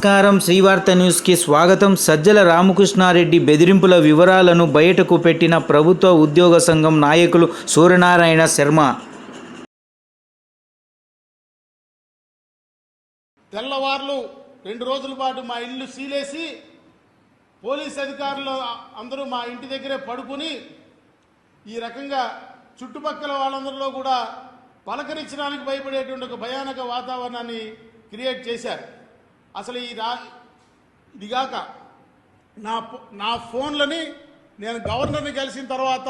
నమస్కారం. శ్రీవార్త న్యూస్కి స్వాగతం. సజ్జల రామకృష్ణారెడ్డి బెదిరింపుల వివరాలను బయటకు పెట్టిన ప్రభుత్వ ఉద్యోగ సంఘం నాయకులు సూర్యనారాయణ శర్మ. తెల్లవార్లు 2 రోజుల పాటు మా ఇల్లు సీలేసి పోలీస్ అధికారులు అందరూ మా ఇంటి దగ్గరే పడుకుని ఈ రకంగా చుట్టుపక్కల వాళ్ళందరిలో కూడా పలకరించడానికి భయపడేటువంటి ఒక భయానక వాతావరణాన్ని క్రియేట్ చేశారు. అసలు ఇదిగాక నా ఫోన్లని నేను గవర్నర్ని కలిసిన తర్వాత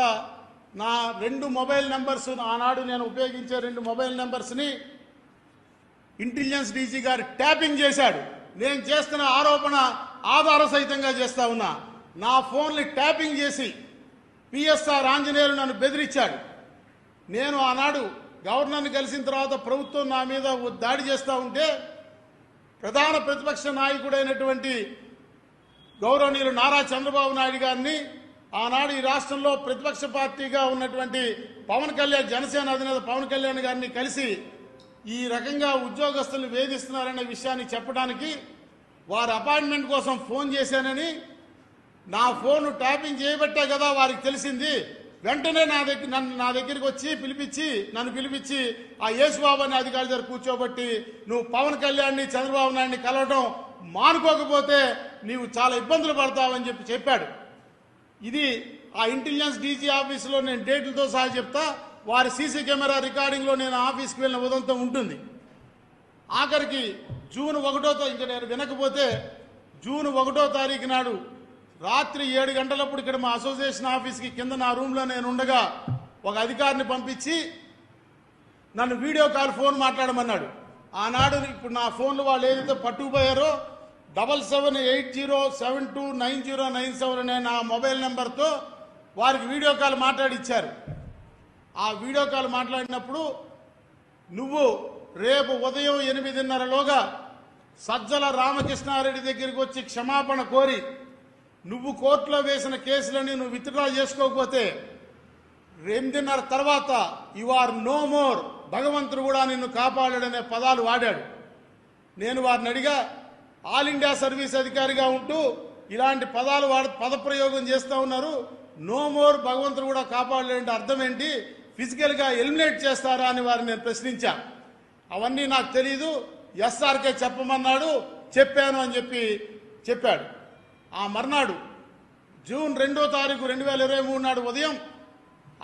నా 2 మొబైల్ నెంబర్స్, ఆనాడు నేను ఉపయోగించే 2 మొబైల్ నెంబర్స్ని ఇంటెలిజెన్స్ డీజీ గారు ట్యాపింగ్ చేశాడు. నేను చేస్తున్న ఆరోపణ ఆధార సహితంగా చేస్తా ఉన్నా. నా ఫోన్ని ట్యాపింగ్ చేసి పిఎస్ఆర్ ఆంజనేయులు నన్ను బెదిరించాడు. నేను ఆనాడు గవర్నర్ని కలిసిన తర్వాత ప్రభుత్వం నా మీద దాడి చేస్తూ ఉంటే ప్రధాన ప్రతిపక్ష నాయకుడైనటువంటి గౌరవనీయులు నారా చంద్రబాబు నాయుడు గారిని, ఆనాడు ఈ రాష్ట్రంలో ప్రతిపక్ష పార్టీగా ఉన్నటువంటి పవన్ కళ్యాణ్, జనసేన అధినేత పవన్ కళ్యాణ్ గారిని కలిసి ఈ రకంగా ఉద్యోగస్తులు వేధిస్తున్నారనే విషయాన్ని చెప్పడానికి వారి అపాయింట్మెంట్ కోసం ఫోన్ చేశానని, నా ఫోన్ ట్యాపింగ్ చేయబట్టే కదా వారికి తెలిసింది. వెంటనే నా దగ్గరికి వచ్చి నన్ను పిలిపించి ఆ యేసుబాబు అనే అధికారి దగ్గర కూర్చోబట్టి, నువ్వు పవన్ కళ్యాణ్ని చంద్రబాబు నాయుడిని కలవడం మానుకోకపోతే నీవు చాలా ఇబ్బందులు పడతావని చెప్పాడు. ఇది ఆ ఇంటెలిజెన్స్ డీజీ ఆఫీసులో నేను డేట్లతో సహా చెప్తా. వారి సీసీ కెమెరా రికార్డింగ్లో నేను ఆఫీస్కి వెళ్ళిన ఉదంతం ఉంటుంది. ఆఖరికి జూన్ 1వ ఇంకా నేను వినకపోతే జూన్ 1వ తారీఖు నాడు రాత్రి 7 గంటలప్పుడు ఇక్కడ మా అసోసియేషన్ ఆఫీస్కి కింద నా రూమ్లో నేను ఉండగా ఒక అధికారిని పంపించి నన్ను వీడియో కాల్ ఫోన్ మాట్లాడమన్నాడు. ఆనాడు ఇప్పుడు నా ఫోన్లు వాళ్ళు ఏదైతే పట్టుకుపోయారో 7780729097 అనే నా మొబైల్ నెంబర్తో వారికి వీడియో కాల్ మాట్లాడిచ్చారు. ఆ వీడియో కాల్ మాట్లాడినప్పుడు నువ్వు రేపు ఉదయం 8:30లోగా సజ్జల రామకృష్ణారెడ్డి దగ్గరికి వచ్చి క్షమాపణ కోరి నువ్వు కోర్టులో వేసిన కేసులని నువ్వు విత్డ్రా చేసుకోకపోతే 8:30 తర్వాత యు ఆర్ నో మోర్, భగవంతుడు కూడా నిన్ను కాపాడాడనే పదాలు వాడాడు. నేను వారిని అడిగా, ఆల్ ఇండియా సర్వీస్ అధికారిగా ఉంటూ ఇలాంటి పదాలు పదప్రయోగం చేస్తూ ఉన్నారు, నో మోర్ భగవంతుడు కూడా కాపాడలేంటే అర్థం ఏంటి, ఫిజికల్గా ఎలిమినేట్ చేస్తారా అని వారిని నేను ప్రశ్నించా. అవన్నీ నాకు తెలీదు, ఎస్ఆర్కే చెప్పమన్నాడు, చెప్పాను అని చెప్పాడు. ఆ మర్నాడు జూన్ 2వ తారీఖు 2023 నాడు ఉదయం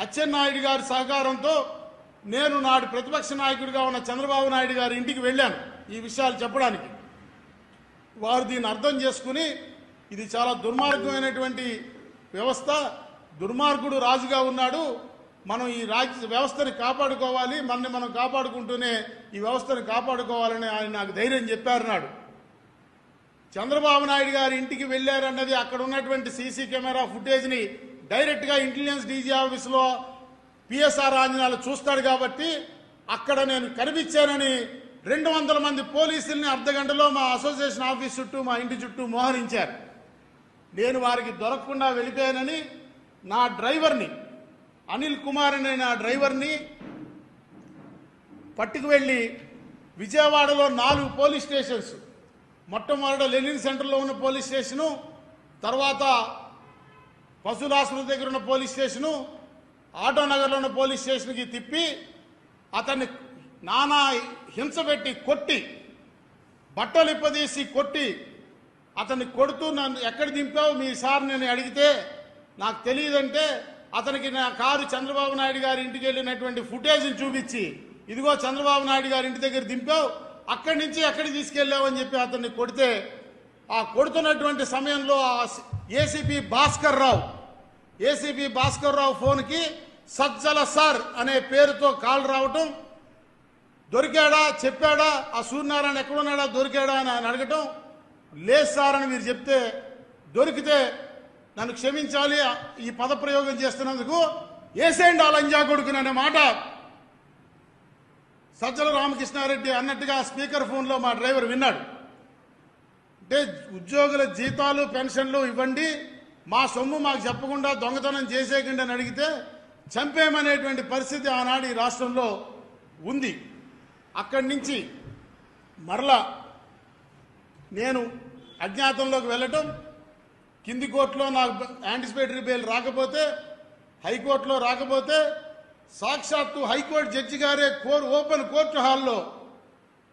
అచ్చెన్నాయుడు గారి సహకారంతో నేను నాడు ప్రతిపక్ష నాయకుడిగా ఉన్న చంద్రబాబు నాయుడు గారి ఇంటికి వెళ్ళాను ఈ విషయాలు చెప్పడానికి. వారు దీన్ని అర్థం చేసుకుని ఇది చాలా దుర్మార్గమైనటువంటి వ్యవస్థ, దుర్మార్గుడు రాజుగా ఉన్నాడు, మనం ఈ రాజ్య వ్యవస్థని కాపాడుకోవాలి, మనం కాపాడుకుంటూనే ఈ వ్యవస్థను కాపాడుకోవాలని ఆయన నాకు ధైర్యం చెప్పారు. నాడు చంద్రబాబు నాయుడు గారి ఇంటికి వెళ్ళారన్నది అక్కడ ఉన్నటువంటి సీసీ కెమెరా ఫుటేజ్ని డైరెక్ట్గా ఇంటెలిజెన్స్ డీజీ ఆఫీసులో పిఎస్ఆర్ ఆంజనేయులు చూస్తాడు కాబట్టి అక్కడ నేను కనిపించానని 200 మంది పోలీసుల్ని అర్ధగంటలో మా అసోసియేషన్ ఆఫీస్ చుట్టూ, మా ఇంటి చుట్టూ మోహరించారు. నేను వారికి దొరకకుండా వెళ్ళిపోయానని నా డ్రైవర్ని, అనిల్ కుమార్ అనే నా డ్రైవర్ని పట్టుకు వెళ్ళి విజయవాడలో 4 పోలీస్ స్టేషన్స్, మొట్టమొదట లెనిన్ సెంటర్లో ఉన్న పోలీస్ స్టేషను, తర్వాత పశువుల ఆసుపత్రి దగ్గర ఉన్న పోలీస్ స్టేషను, ఆటోనగర్లో ఉన్న పోలీస్ స్టేషన్కి తిప్పి అతన్ని నానా హింస పెట్టి కొట్టి, బట్టలు ఇప్పదీసి కొట్టి, అతన్ని కొడుతూ నన్ను ఎక్కడ దింపావు మీ సార్ నేను అడిగితే నాకు తెలియదంటే అతనికి నా కారు చంద్రబాబు నాయుడు గారి ఇంటికి వెళ్ళినటువంటి ఫుటేజ్ని చూపించి, ఇదిగో చంద్రబాబు నాయుడు గారి ఇంటి దగ్గర దింపావు, అక్కడి నుంచి ఎక్కడికి తీసుకెళ్ళావని చెప్పి అతన్ని కొడితే, ఆ కొడుతున్నటువంటి సమయంలో ఏసీపీ భాస్కర్ రావు ఫోన్కి సజ్జల సార్ అనే పేరుతో కాల్ రావటం, దొరికాడా చెప్పాడా, ఆ సూర్యనారాయణ ఎక్కడున్నాడా దొరికాడా అని ఆయన అడగటం, లేదు సార్ అని మీరు చెప్తే, దొరికితే నన్ను క్షమించాలి ఈ పదప్రయోగం చేస్తున్నందుకు, ఏసేండి ఆ లంజా కొడుకుని అనే మాట సజ్జల రామకృష్ణారెడ్డి అన్నట్టుగా స్పీకర్ ఫోన్లో మా డ్రైవర్ విన్నాడు. అంటే ఉద్యోగుల జీతాలు పెన్షన్లు ఇవ్వండి, మా సొమ్ము మాకు చెప్పకుండా దొంగతనం చేసేయకండి అని అడిగితే చంపేమనేటువంటి పరిస్థితి ఆనాడు ఈ రాష్ట్రంలో ఉంది. అక్కడి నుంచి మరలా నేను అజ్ఞాతంలోకి వెళ్ళటం, కింది కోర్టులో నాకు యాంటిసిపేటరీ బెయిల్ రాకపోతే, హైకోర్టులో రాకపోతే, సాక్షాత్తు హైకోర్టు జడ్జి గారే ఓపెన్ కోర్టు హాల్లో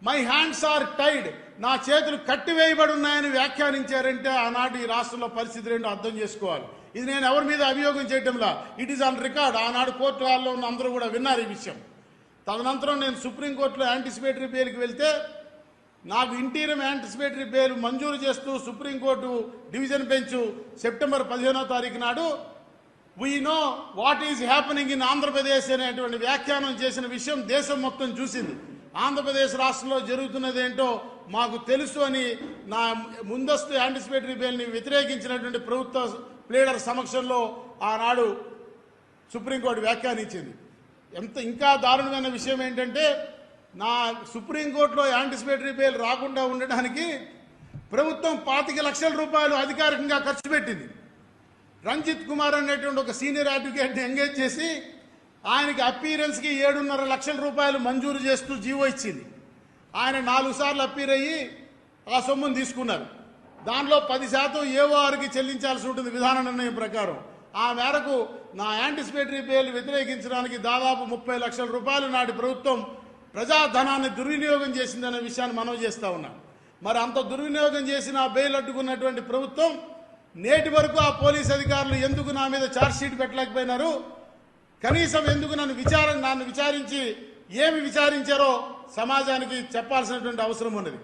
మై హ్యాండ్స్ ఆర్ టైడ్, నా చేతులు కట్టివేయబడి ఉన్నాయని వ్యాఖ్యానించారంటే ఆనాటి ఈ రాష్ట్రంలో పరిస్థితి ఏంటో అర్థం చేసుకోవాలి. ఇది నేను ఎవరి మీద అభియోగం చేయటంలా, ఇట్ ఈస్ ఆన్ రికార్డ్. ఆనాడు కోర్టు హాల్లో ఉన్న అందరూ కూడా విన్నారు ఈ విషయం. తదనంతరం నేను సుప్రీంకోర్టులో యాంటిసిపేటరీ బెయిల్కి వెళ్తే నాకు ఇంటీరియం యాంటిసిపేటరీ బెయిల్ మంజూరు చేస్తూ సుప్రీంకోర్టు డివిజన్ బెంచ్ సెప్టెంబర్ 15వ తారీఖు నాడు we know what is happening in Andhra Pradesh అనేటువంటి వ్యాఖ్యానం చేసిన విషయం దేశం మొత్తం చూసింది. ఆంధ్రప్రదేశ్ రాష్ట్రంలో జరుగుతున్నది ఏంటో మాకు తెలుసు అని నా ముందస్తు యాంటిసిపేటరీ బెయిల్ని వ్యతిరేకించినటువంటి ప్రభుత్వ ప్లేడర్ సమక్షంలో ఆనాడు సుప్రీంకోర్టు వ్యాఖ్యానించింది. ఇంకా దారుణమైన విషయం ఏంటంటే, నా సుప్రీంకోర్టులో యాంటిసిపేటరీ బెయిల్ రాకుండా ఉండడానికి ప్రభుత్వం 25 లక్షల రూపాయలు అధికారికంగా ఖర్చు పెట్టింది. రంజిత్ కుమార్ అనేటువంటి ఒక సీనియర్ అడ్వకేట్ని ఎంగేజ్ చేసి ఆయనకి అపీరెన్స్కి 7.5 లక్షల రూపాయలు మంజూరు చేస్తూ జీవో ఇచ్చింది. ఆయన 4 సార్లు అపీర్ అయ్యి ఆ సొమ్మును తీసుకున్నారు. దానిలో 10% ఏఓఆర్కి చెల్లించాల్సి ఉంటుంది విధాన నిర్ణయం ప్రకారం. ఆ మేరకు నా యాంటిసిపేటరీ బెయిల్ వ్యతిరేకించడానికి దాదాపు 30 లక్షల రూపాయలు నాటి ప్రభుత్వం ప్రజాధనాన్ని దుర్వినియోగం చేసిందనే విషయాన్ని మనవి చేస్తూ ఉన్నాం. మరి అంత దుర్వినియోగం చేసి నా బెయిల్ అడ్డుకున్నటువంటి ప్రభుత్వం నేటి వరకు ఆ పోలీస్ అధికారులు ఎందుకు నా మీద ఛార్జ్షీట్ పెట్టలేకపోయినారు? కనీసం ఎందుకు నన్ను విచారించి ఏమి విచారించారో సమాజానికి చెప్పాల్సినటువంటి అవసరం ఉన్నది.